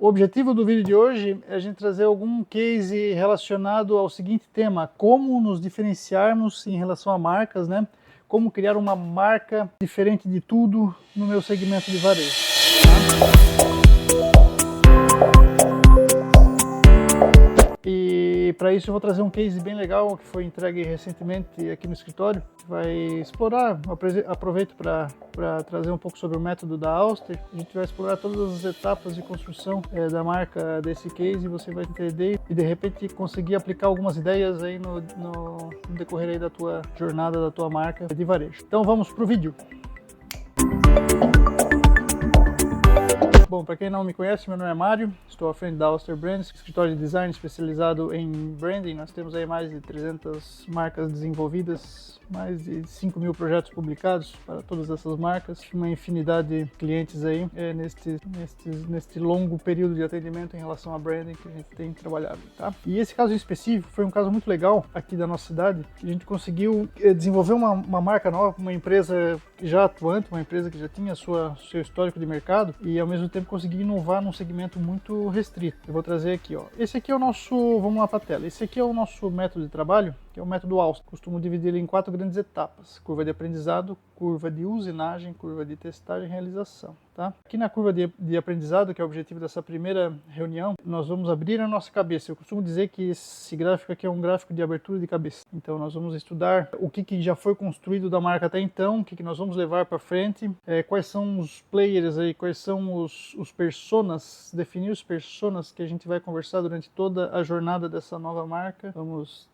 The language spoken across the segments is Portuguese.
O objetivo do vídeo de hoje é a gente trazer algum case relacionado ao seguinte tema: como nos diferenciarmos em relação a marcas, né? Como criar uma marca diferente de tudo no meu segmento de varejo. E para isso eu vou trazer um case bem legal que foi entregue recentemente aqui no escritório. Vai explorar, aproveito para trazer um pouco sobre o método da Auster. A gente vai explorar todas as etapas de construção da marca desse case, e você vai entender e de repente conseguir aplicar algumas ideias aí no decorrer aí da tua jornada, da tua marca de varejo. Então vamos para o vídeo. Bom, para quem não me conhece, meu nome é Mário, estou à frente da Auster Brands, escritório de design especializado em branding. Nós temos aí mais de 300 marcas desenvolvidas, mais de 5.000 projetos publicados para todas essas marcas, uma infinidade de clientes aí neste longo período de atendimento em relação a branding que a gente tem trabalhado, tá? E esse caso em específico foi um caso muito legal aqui da nossa cidade. A gente conseguiu desenvolver uma marca nova, uma empresa já atuante, uma empresa que já tinha seu histórico de mercado, e ao mesmo tempo conseguir inovar num segmento muito restrito. Eu vou trazer aqui, ó. Esse aqui é o nosso, vamos lá para a tela. Esse aqui é o nosso método de trabalho, que é o método Auster. Costumo dividir ele em 4 grandes etapas: curva de aprendizado, curva de usinagem, curva de testagem e realização, tá? Aqui na curva de aprendizado, que é o objetivo dessa primeira reunião, nós vamos abrir a nossa cabeça. Eu costumo dizer que esse gráfico aqui é um gráfico de abertura de cabeça. Então nós vamos estudar o que já foi construído da marca até então, o que nós vamos levar para frente, quais são os players aí, quais são os personas, definir os personas que a gente vai conversar durante toda a jornada dessa nova marca. Vamos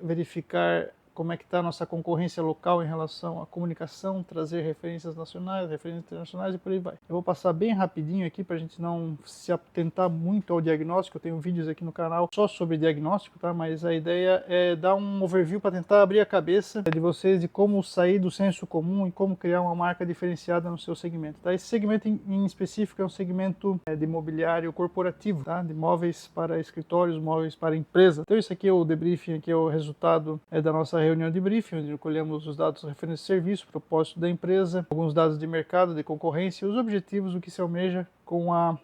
verificar como é que está a nossa concorrência local em relação à comunicação, trazer referências nacionais, referências internacionais e por aí vai. Eu vou passar bem rapidinho aqui para a gente não se atentar muito ao diagnóstico. Eu tenho vídeos aqui no canal só sobre diagnóstico, tá? Mas a ideia é dar um overview para tentar abrir a cabeça de vocês de como sair do senso comum e como criar uma marca diferenciada no seu segmento, tá? Esse segmento em específico é um segmento de mobiliário corporativo, tá? De móveis para escritórios, móveis para empresa. Então isso aqui é o debriefing, aqui é o resultado da nossa reunião de briefing, onde recolhemos os dados referentes de serviço, propósito da empresa, alguns dados de mercado, de concorrência, os objetivos, o que se almeja com a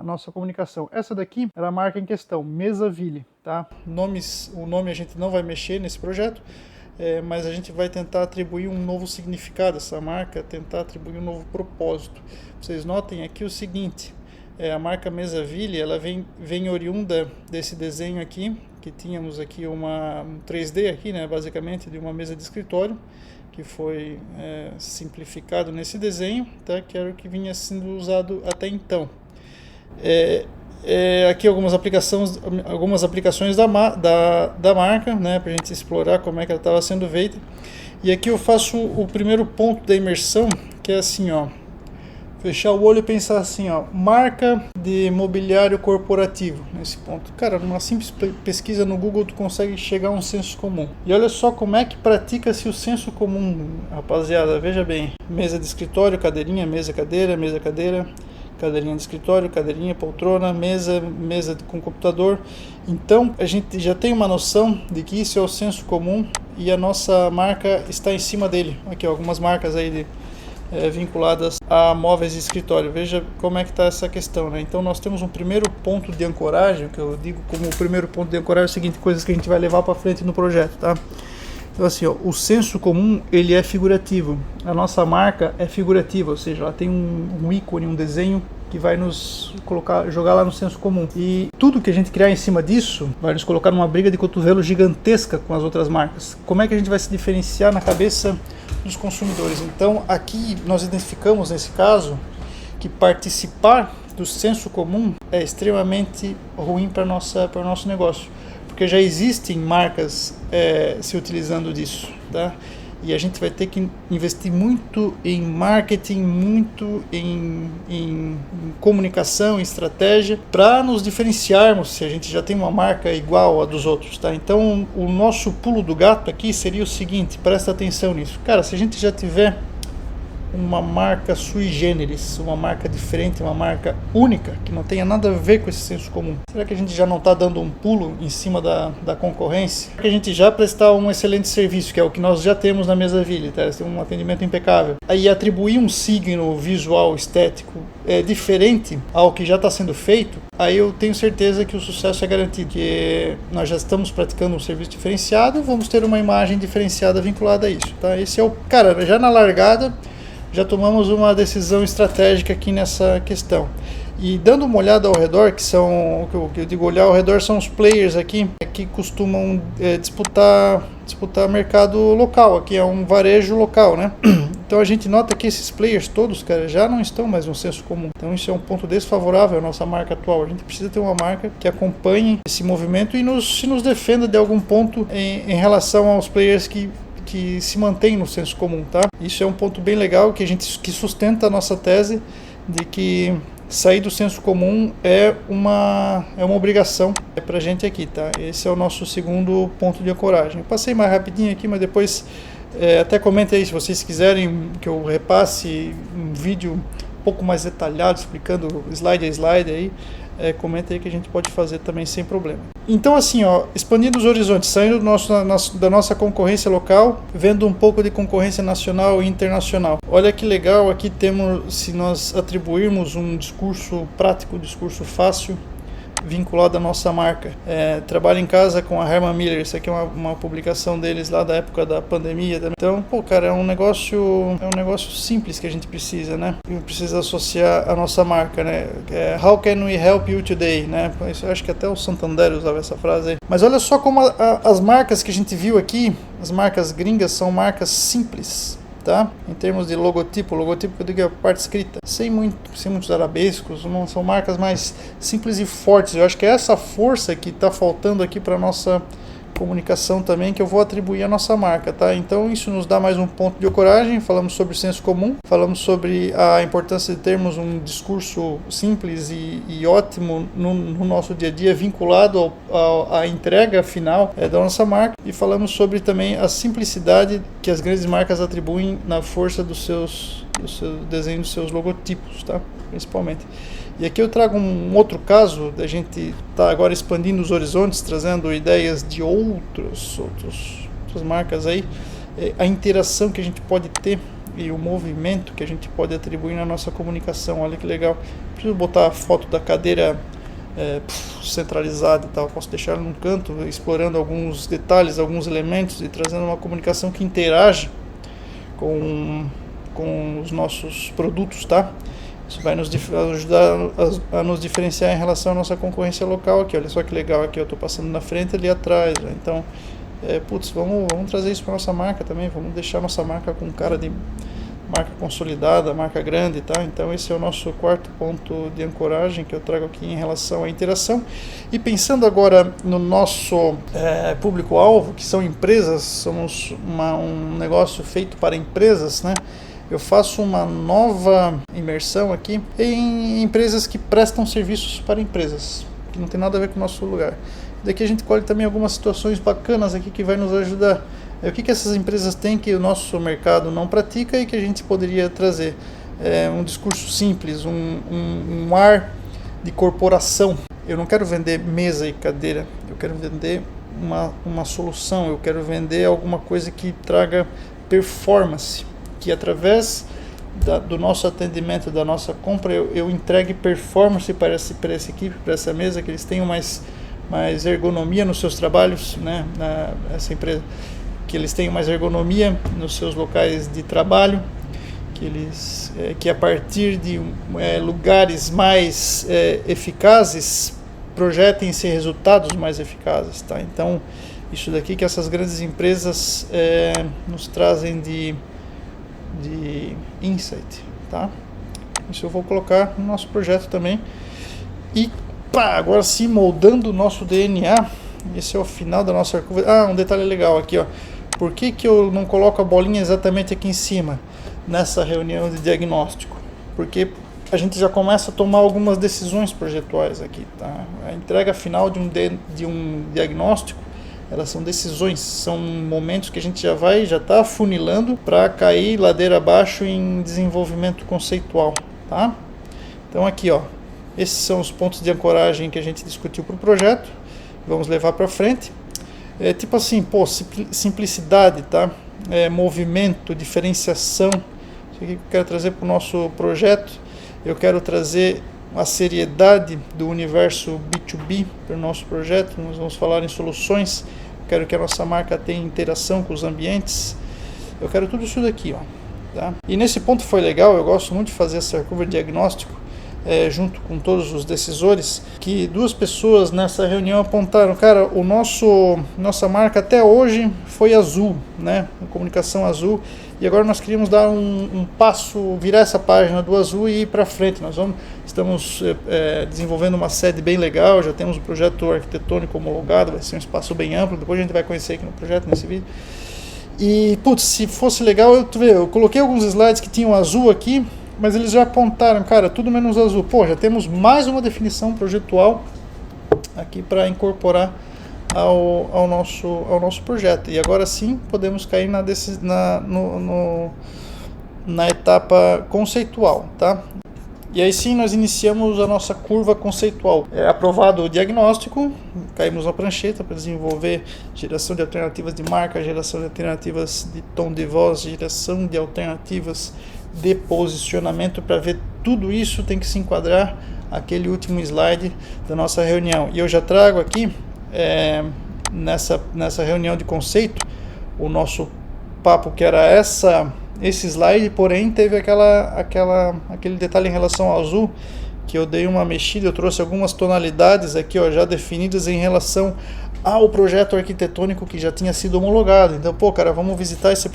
nossa comunicação. Essa daqui era a marca em questão, Mesaville, tá? O nome a gente não vai mexer nesse projeto, mas a gente vai tentar atribuir um novo significado a essa marca, tentar atribuir um novo propósito. Vocês notem aqui o seguinte: a marca Mesaville, ela vem oriunda desse desenho aqui, que tínhamos aqui um 3D aqui, né, basicamente de uma mesa de escritório, que foi simplificado nesse desenho, tá, que era o que vinha sendo usado até então. Aqui algumas aplicações da marca, né, para a gente explorar como é que ela estava sendo feita. E aqui eu faço o primeiro ponto da imersão, que é assim, ó. Fechar o olho e pensar assim, ó, marca de mobiliário corporativo, nesse ponto. Cara, numa simples pesquisa no Google tu consegue chegar a um senso comum. E olha só como é que pratica-se o senso comum, rapaziada, veja bem. Mesa de escritório, cadeirinha, mesa, cadeira, cadeirinha de escritório, cadeirinha, poltrona, mesa com computador. Então a gente já tem uma noção de que isso é o senso comum e a nossa marca está em cima dele. Aqui ó, algumas marcas aí vinculadas a móveis de escritório. Veja como é que está essa questão, né? Então nós temos um primeiro ponto de ancoragem, que eu digo como o primeiro ponto de ancoragem é o seguinte: coisas que a gente vai levar para frente no projeto, tá? Então assim, ó, o senso comum ele é figurativo, a nossa marca é figurativa, ou seja, ela tem um ícone, um desenho que vai nos jogar lá no senso comum. E tudo que a gente criar em cima disso vai nos colocar numa briga de cotovelo gigantesca com as outras marcas. Como é que a gente vai se diferenciar na cabeça dos consumidores? Então aqui nós identificamos nesse caso que participar do senso comum é extremamente ruim para o nosso negócio, porque já existem marcas se utilizando disso, tá? E a gente vai ter que investir muito em marketing, muito em comunicação, em estratégia, para nos diferenciarmos se a gente já tem uma marca igual a dos outros, tá? Então o nosso pulo do gato aqui seria o seguinte: presta atenção nisso. Cara, se a gente já tiver uma marca sui generis, uma marca diferente, uma marca única, que não tenha nada a ver com esse senso comum? Será que a gente já não está dando um pulo em cima da concorrência? Será que a gente já prestar um excelente serviço, que é o que nós já temos na Mesaville, tá? Tem um atendimento impecável. Aí atribuir um signo visual, estético, diferente ao que já está sendo feito, aí eu tenho certeza que o sucesso é garantido, que nós já estamos praticando um serviço diferenciado, vamos ter uma imagem diferenciada vinculada a isso, tá? Esse é o... Cara, já na largada, já tomamos uma decisão estratégica aqui nessa questão. E dando uma olhada ao redor, que são, o que eu digo olhar ao redor, são os players aqui que costumam disputar mercado local, aqui é um varejo local, né? Então a gente nota que esses players todos, cara, já não estão mais no senso comum. Então isso é um ponto desfavorável à nossa marca atual. A gente precisa ter uma marca que acompanhe esse movimento e nos defenda de algum ponto em relação aos players que se mantém no senso comum, tá? Isso é um ponto bem legal que sustenta a nossa tese de que sair do senso comum é uma obrigação pra gente aqui, tá? Esse é o nosso segundo ponto de ancoragem. Eu passei mais rapidinho aqui, mas depois até comenta aí se vocês quiserem que eu repasse um vídeo um pouco mais detalhado, explicando slide a slide aí. Comenta aí que a gente pode fazer também sem problema. Então assim, expandindo os horizontes, saindo da nossa concorrência local, vendo um pouco de concorrência nacional e internacional. Olha que legal, aqui temos, se nós atribuirmos um discurso prático, um discurso fácil, vinculado à nossa marca. Trabalho em casa com a Herman Miller, isso aqui é uma publicação deles lá da época da pandemia. Então, pô, cara, é um negócio simples que a gente precisa, né? Precisa associar a nossa marca, né? How can we help you today, né? Isso, eu acho que até o Santander usava essa frase aí. Mas olha só como as marcas que a gente viu aqui, as marcas gringas, são marcas simples. Tá? Em termos de logotipo eu digo a parte escrita, sem muitos arabescos, são marcas mais simples e fortes. Eu acho que é essa força que está faltando aqui para nossa comunicação também, que eu vou atribuir à nossa marca, tá? Então isso nos dá mais um ponto de ancoragem. Falamos sobre o senso comum, falamos sobre a importância de termos um discurso simples e ótimo no nosso dia a dia, vinculado à entrega final da nossa marca, e falamos sobre também a simplicidade que as grandes marcas atribuem na força do seu desenho dos seus logotipos, tá? Principalmente. E aqui eu trago um outro caso, da gente tá agora expandindo os horizontes, trazendo ideias de outras marcas aí, a interação que a gente pode ter e o movimento que a gente pode atribuir na nossa comunicação. Olha que legal. Preciso botar a foto da cadeira centralizada e tal, posso deixar ela num canto, explorando alguns detalhes, alguns elementos e trazendo uma comunicação que interage com os nossos produtos, tá? Isso vai nos ajudar a nos diferenciar em relação à nossa concorrência local aqui. Olha só que legal, aqui eu estou passando na frente, ali atrás, né? Então, vamos trazer isso para nossa marca também, vamos deixar nossa marca com cara de marca consolidada, marca grande, tá? Então esse é o nosso quarto ponto de ancoragem que eu trago aqui em relação à interação. E pensando agora no nosso público-alvo, que são empresas, somos um negócio feito para empresas, né? Eu faço uma nova imersão aqui em empresas que prestam serviços para empresas, que não tem nada a ver com o nosso lugar. Daqui a gente colhe também algumas situações bacanas aqui que vai nos ajudar. O que essas empresas têm que o nosso mercado não pratica e que a gente poderia trazer? Um discurso simples, um ar de corporação. Eu não quero vender mesa e cadeira, eu quero vender uma solução, eu quero vender alguma coisa que traga performance, que através do nosso atendimento, da nossa compra, eu entregue performance para essa equipe, para essa mesa, que eles tenham mais ergonomia nos seus trabalhos, né? Essa empresa, que eles tenham mais ergonomia nos seus locais de trabalho, que a partir de lugares mais eficazes projetem-se resultados mais eficazes, tá? Então, isso daqui que essas grandes empresas nos trazem de insight, tá? Isso eu vou colocar no nosso projeto também. E agora sim, moldando o nosso DNA, esse é o final da nossa curva. Um detalhe legal aqui, ó. Por que eu não coloco a bolinha exatamente aqui em cima, nessa reunião de diagnóstico? Porque a gente já começa a tomar algumas decisões projetuais aqui, tá? A entrega final de um diagnóstico elas são decisões, são momentos que a gente já está afunilando para cair ladeira abaixo em desenvolvimento conceitual, tá? Então aqui, ó, esses são os pontos de ancoragem que a gente discutiu para o projeto, vamos levar para frente. Tipo assim, pô, simplicidade, tá? Movimento, diferenciação, isso aqui que eu quero trazer para o nosso projeto. Eu quero trazer a seriedade do universo B2B para o nosso projeto. Nós vamos falar em soluções. Eu quero que a nossa marca tenha interação com os ambientes. Eu quero tudo isso daqui, ó, tá? E nesse ponto foi legal, eu gosto muito de fazer essa curva de diagnóstico junto com todos os decisores, que duas pessoas nessa reunião apontaram, cara, nossa marca até hoje foi azul, né? Comunicação azul, e agora nós queríamos dar um passo, virar essa página do azul e ir para frente. Estamos desenvolvendo uma sede bem legal, já temos um projeto arquitetônico homologado, vai ser um espaço bem amplo, depois a gente vai conhecer aqui no projeto, nesse vídeo. E, putz, se fosse legal, eu coloquei alguns slides que tinham azul aqui, mas eles já apontaram, cara, tudo menos azul. Pô, já temos mais uma definição projetual aqui para incorporar ao nosso projeto. E agora sim podemos cair na etapa conceitual, tá? E aí sim nós iniciamos a nossa curva conceitual. Aprovado o diagnóstico, caímos na prancheta para desenvolver geração de alternativas de marca, geração de alternativas de tom de voz, geração de alternativas de posicionamento. Para ver tudo isso tem que se enquadrar aquele último slide da nossa reunião. E eu já trago aqui nessa reunião de conceito o nosso papo, que era esse slide, porém teve aquele detalhe em relação ao azul, que eu dei uma mexida, eu trouxe algumas tonalidades aqui, ó, já definidas em relação ao projeto arquitetônico que já tinha sido homologado. Então, pô, cara, vamos revisitar esse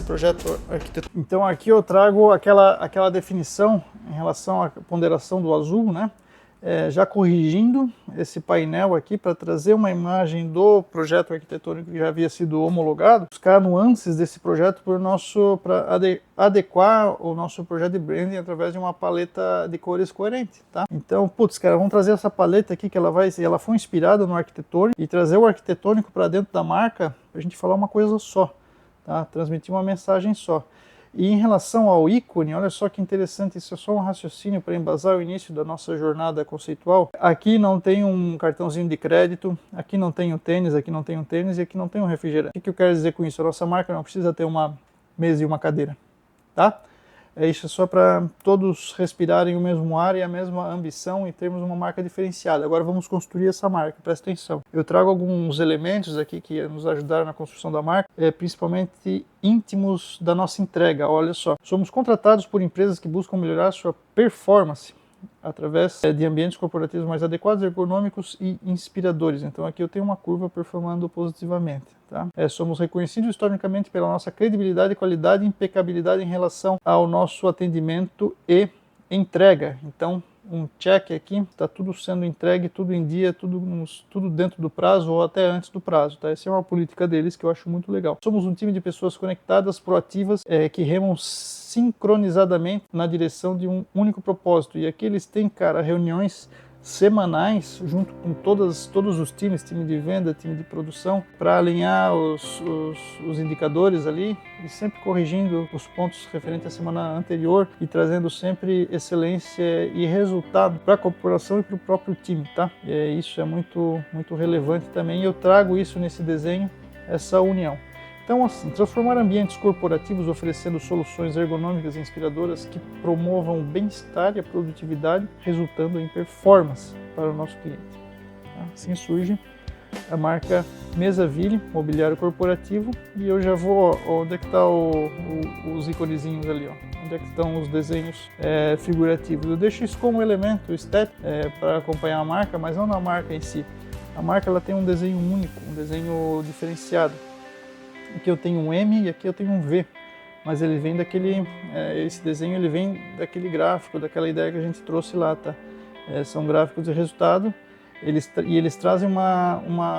projeto arquitetônico. Então aqui eu trago aquela definição em relação à ponderação do azul, né? Já corrigindo esse painel aqui para trazer uma imagem do projeto arquitetônico que já havia sido homologado, buscar nuances desse projeto para adequar o nosso projeto de branding através de uma paleta de cores coerente, tá? Então, putz, cara, vamos trazer essa paleta aqui que ela foi inspirada no arquitetônico e trazer o arquitetônico para dentro da marca para a gente falar uma coisa só, tá? Transmitir uma mensagem só. E em relação ao ícone, olha só que interessante, isso é só um raciocínio para embasar o início da nossa jornada conceitual. Aqui não tem um cartãozinho de crédito, aqui não tem o tênis, aqui não tem um tênis e aqui não tem um refrigerante. O que eu quero dizer com isso? A nossa marca não precisa ter uma mesa e uma cadeira, tá? Isso é só para todos respirarem o mesmo ar e a mesma ambição e termos uma marca diferenciada. Agora vamos construir essa marca, presta atenção. Eu trago alguns elementos aqui que nos ajudaram na construção da marca, principalmente íntimos da nossa entrega. Olha só, somos contratados por empresas que buscam melhorar sua performance através de ambientes corporativos mais adequados, ergonômicos e inspiradores. Então aqui eu tenho uma curva performando positivamente. Tá? Somos reconhecidos historicamente pela nossa credibilidade, qualidade e impecabilidade em relação ao nosso atendimento e entrega. Então, um check aqui, está tudo sendo entregue, tudo em dia, tudo dentro do prazo ou até antes do prazo. Tá? Essa é uma política deles que eu acho muito legal. Somos um time de pessoas conectadas, proativas, que remam sincronizadamente na direção de um único propósito. E aqui eles têm, cara, reuniões semanais junto com todos os times, time de venda, time de produção, para alinhar os indicadores ali e sempre corrigindo os pontos referentes à semana anterior e trazendo sempre excelência e resultado para a corporação e para o próprio time, tá? Isso é muito relevante também, e eu trago isso nesse desenho, essa união. Então, assim, transformar ambientes corporativos oferecendo soluções ergonômicas e inspiradoras que promovam o bem-estar e a produtividade, resultando em performance para o nosso cliente. Assim surge a marca Mesaville, mobiliário corporativo, e eu já vou, onde é que está os iconezinhos ali, ó? Onde é que estão os desenhos figurativos? Eu deixo isso como elemento estético para acompanhar a marca, mas não na marca em si. A marca ela tem um desenho único, um desenho diferenciado. Aqui eu tenho um M e aqui eu tenho um V, mas ele vem esse desenho ele vem daquele gráfico, daquela ideia que a gente trouxe lá, tá? São gráficos de resultado, eles trazem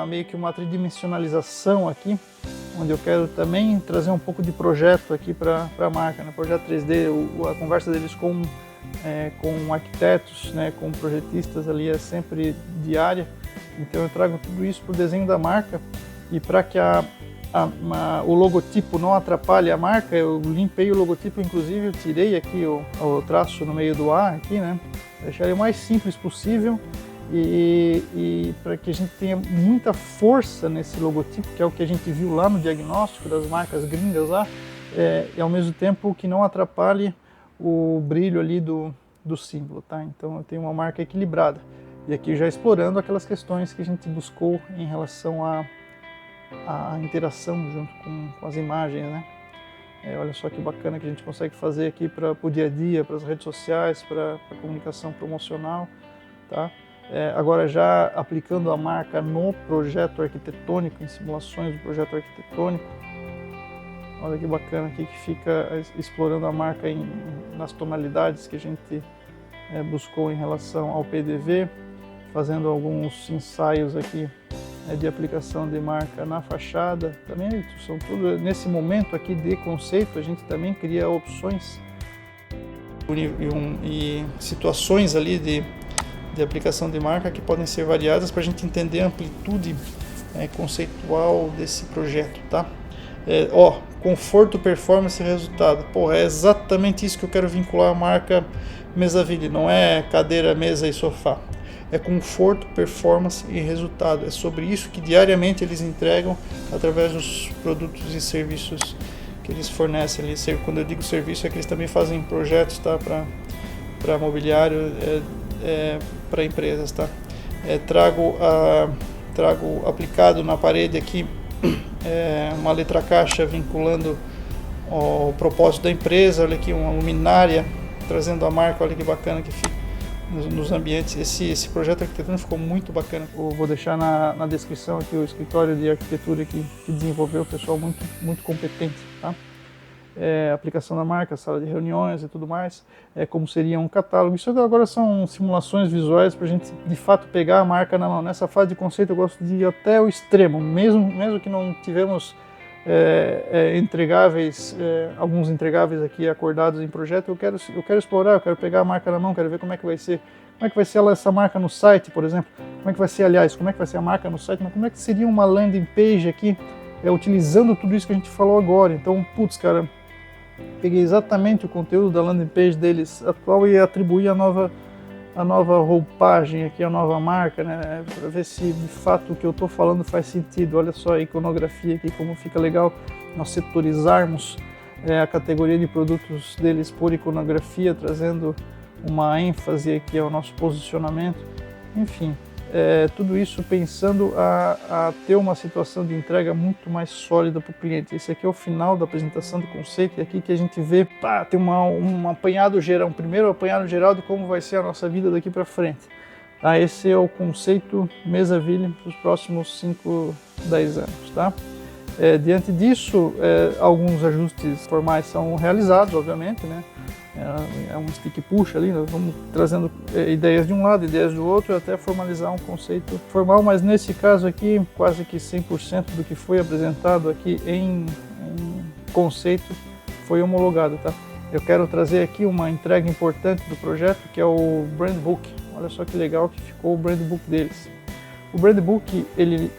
meio que uma tridimensionalização aqui, onde eu quero também trazer um pouco de projeto aqui para a marca, né? Projeto 3D, a conversa deles com arquitetos, né? Com projetistas ali é sempre diária. Então eu trago tudo isso para o desenho da marca, e para que o logotipo não atrapalhe a marca, eu limpei o logotipo, inclusive eu tirei aqui o traço no meio do A aqui, né? Deixar ele o mais simples possível, e para que a gente tenha muita força nesse logotipo, que é o que a gente viu lá no diagnóstico das marcas gringas lá, e ao mesmo tempo que não atrapalhe o brilho ali do símbolo, tá? Então eu tenho uma marca equilibrada, e aqui já explorando aquelas questões que a gente buscou em relação à interação junto com as imagens, né? Olha só que bacana que a gente consegue fazer aqui para o dia a dia, para as redes sociais, para a comunicação promocional, tá? Agora já aplicando a marca no projeto arquitetônico, em simulações do projeto arquitetônico. Olha que bacana aqui que fica explorando a marca nas tonalidades que a gente buscou em relação ao PDV, fazendo alguns ensaios aqui de aplicação de marca na fachada. Também são tudo nesse momento aqui de conceito, a gente também cria opções e situações ali de aplicação de marca que podem ser variadas para a gente entender a amplitude conceitual desse projeto, tá? Conforto, performance e resultado. É exatamente isso que eu quero vincular a marca Mesaville, não é cadeira, mesa e sofá. É conforto, performance e resultado. É sobre isso que diariamente eles entregam através dos produtos e serviços que eles fornecem ali. Quando eu digo serviço, é que eles também fazem projetos, tá? Para mobiliário, para empresas, tá? Trago aplicado na parede aqui uma letra caixa vinculando o propósito da empresa. Olha aqui, uma luminária trazendo a marca. Olha que bacana que fica nos ambientes. Esse projeto arquitetônico ficou muito bacana. Eu vou deixar na descrição aqui o escritório de arquitetura que desenvolveu, o pessoal muito competente, tá? Aplicação da marca, sala de reuniões e tudo mais, como seria um catálogo. Isso agora são simulações visuais para a gente de fato pegar a marca na mão. Nessa fase de conceito eu gosto de ir até o extremo, mesmo que não tivemos entregáveis, alguns entregáveis aqui acordados em projeto. Eu quero explorar, eu quero pegar a marca na mão, quero ver como é que vai ser essa marca no site, por exemplo, como é que vai ser a marca no site, mas como é que seria uma landing page aqui, utilizando tudo isso que a gente falou agora. Então, cara, peguei exatamente o conteúdo da landing page deles atual e atribuí a nova roupagem aqui, a nova marca, né, para ver se de fato o que eu estou falando faz sentido. Olha só a iconografia aqui, como fica legal nós setorizarmos a categoria de produtos deles por iconografia, trazendo uma ênfase aqui ao nosso posicionamento. Enfim, tudo isso pensando a ter uma situação de entrega muito mais sólida para o cliente. Esse aqui é o final da apresentação do conceito, e aqui que a gente vê, tem um apanhado geral, um primeiro apanhado geral de como vai ser a nossa vida daqui para frente. Esse é o conceito Mesaville para os próximos 5, 10 anos, tá? Diante disso, alguns ajustes formais são realizados, obviamente, né? Um stick push ali, nós vamos trazendo ideias de um lado, ideias do outro, até formalizar um conceito formal, mas nesse caso aqui, quase que 100% do que foi apresentado aqui em conceito foi homologado, tá? Eu quero trazer aqui uma entrega importante do projeto, que é o Brand Book. Olha só que legal que ficou o Brand Book deles. O Brand Book, ele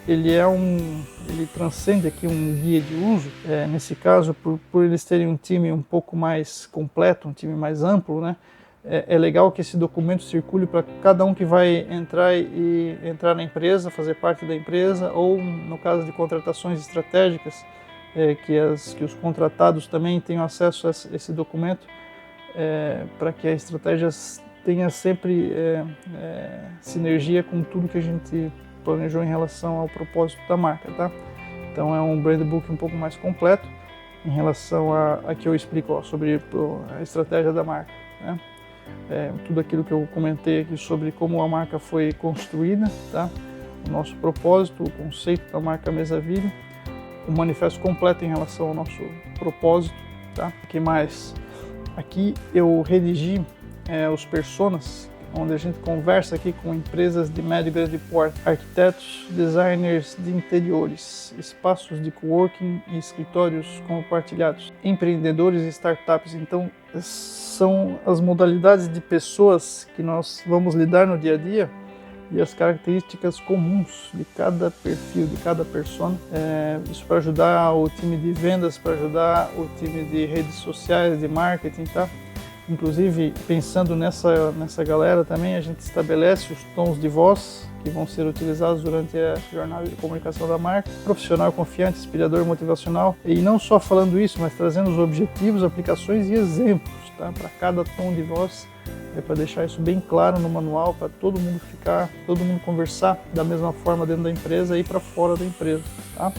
transcende aqui um guia de uso, nesse caso, por eles terem um time um pouco mais completo, um time mais amplo, né? É legal que esse documento circule para cada um que vai entrar na empresa, fazer parte da empresa, ou no caso de contratações estratégicas, que os contratados também tenham acesso a esse documento, para que a estratégia tenha sempre sinergia com tudo que a gente planejou em relação ao propósito da marca, tá? Então é um brand book um pouco mais completo em relação a que eu explico sobre a estratégia da marca, né? Tudo aquilo que eu comentei aqui sobre como a marca foi construída, tá? O nosso propósito, o conceito da marca Mesaville, o manifesto completo em relação ao nosso propósito, tá? O que mais? Aqui eu redigi os personas, onde a gente conversa aqui com empresas de médio e grande porte, arquitetos, designers de interiores, espaços de coworking e escritórios compartilhados, empreendedores e startups. Então, são as modalidades de pessoas que nós vamos lidar no dia a dia, e as características comuns de cada perfil, de cada persona. Isso para ajudar o time de vendas, para ajudar o time de redes sociais, de marketing, tá? Inclusive, pensando nessa galera também, a gente estabelece os tons de voz que vão ser utilizados durante a jornada de comunicação da marca. Profissional, confiante, inspirador, motivacional. E não só falando isso, mas trazendo os objetivos, aplicações e exemplos, tá? Para cada tom de voz, para deixar isso bem claro no manual, para todo mundo conversar da mesma forma dentro da empresa e para fora da empresa, tá?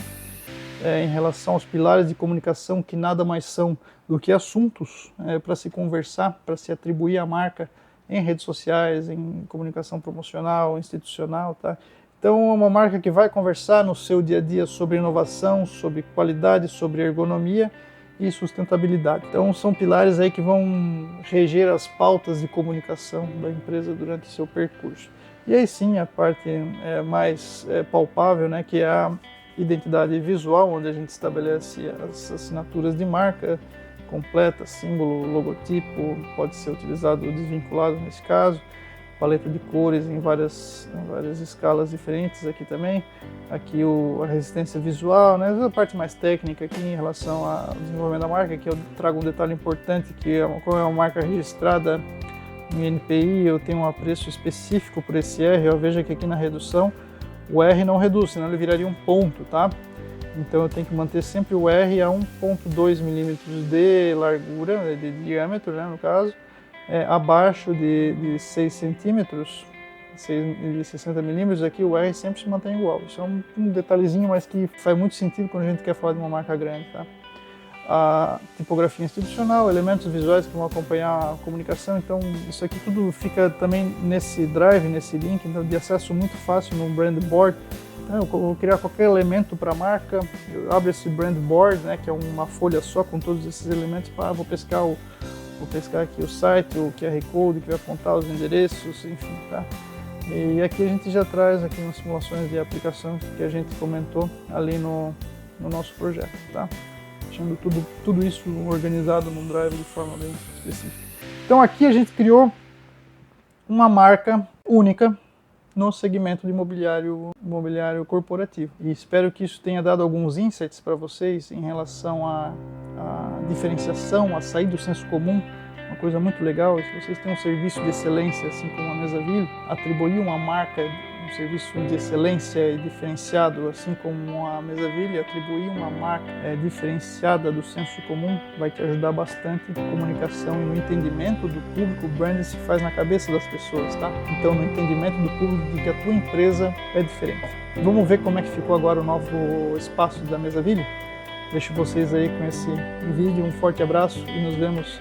Em relação aos pilares de comunicação, que nada mais são do que assuntos para se conversar, para se atribuir à marca em redes sociais, em comunicação promocional, institucional, tá? Então, é uma marca que vai conversar no seu dia a dia sobre inovação, sobre qualidade, sobre ergonomia e sustentabilidade. Então, são pilares aí que vão reger as pautas de comunicação da empresa durante seu percurso. E aí sim, a parte mais palpável, né, que é a identidade visual, onde a gente estabelece as assinaturas de marca completa, símbolo, logotipo, pode ser utilizado desvinculado nesse caso, paleta de cores em várias escalas diferentes aqui também, aqui a resistência visual, né, a parte mais técnica aqui em relação ao desenvolvimento da marca, que eu trago um detalhe importante, que como é uma marca registrada em NPI, eu tenho um apreço específico por esse R, eu vejo que aqui na redução o R não reduz, senão ele viraria um ponto, tá? Então eu tenho que manter sempre o R a 1,2 milímetros de largura, de diâmetro, né, no caso, abaixo de 6 centímetros, de 60 milímetros, aqui o R sempre se mantém igual. Isso é um detalhezinho, mas que faz muito sentido quando a gente quer falar de uma marca grande, tá? A tipografia institucional, elementos visuais que vão acompanhar a comunicação, então isso aqui tudo fica também nesse drive, nesse link, então de acesso muito fácil no brand board. Então, eu vou criar qualquer elemento para a marca, eu abro esse brand board, né, que é uma folha só com todos esses elementos, vou pescar aqui o site, o QR Code que vai apontar os endereços, enfim, tá? E aqui a gente já traz aqui umas simulações de aplicação que a gente comentou ali no nosso projeto, tá? Deixando tudo isso organizado num drive de forma bem específica. Então aqui a gente criou uma marca única no segmento de imobiliário corporativo. E espero que isso tenha dado alguns insights para vocês em relação à diferenciação, a sair do senso comum. Uma coisa muito legal, se vocês têm um serviço de excelência, assim como a Mesaville, atribuir uma marca, um serviço de excelência e diferenciado, assim como a Mesaville, atribuir uma marca diferenciada do senso comum, vai te ajudar bastante na comunicação e no entendimento do público. O branding se faz na cabeça das pessoas, tá? Então, no entendimento do público de que a tua empresa é diferente. Vamos ver como é que ficou agora o novo espaço da Mesaville? Deixo vocês aí com esse vídeo, um forte abraço e nos vemos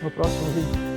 no próximo vídeo.